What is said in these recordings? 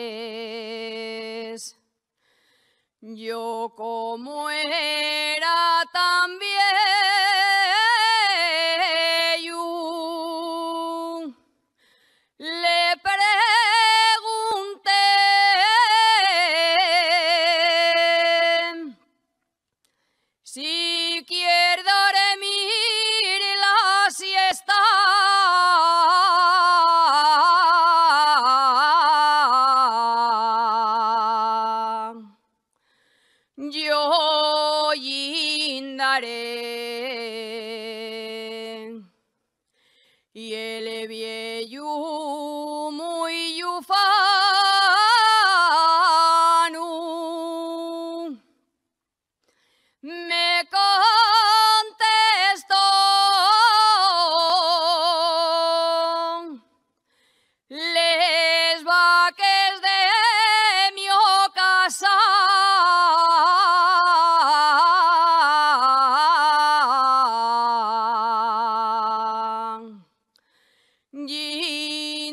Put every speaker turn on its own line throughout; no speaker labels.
ves. Yo como era tan viejo, le pregunté si quiere dormir la siesta. Yo yindaré y el viejo muy ufano me contestó: les vaques de mi casa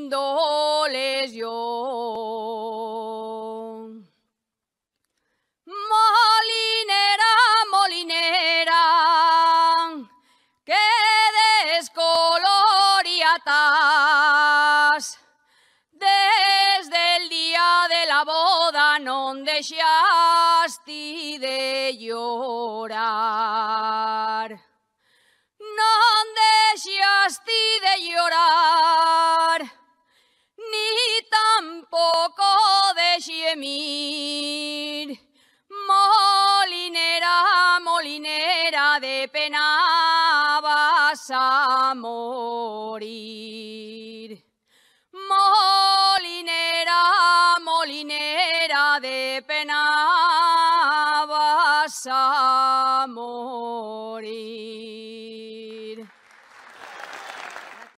yíndoles yo. Molinera, molinera, que descoloriatas desde el día de la boda non deixasti de llorar. Non deixasti de llorar, ni tampoco de gemir. Molinera, molinera, de pena vas a morir. Molinera, molinera, de pena vas a morir.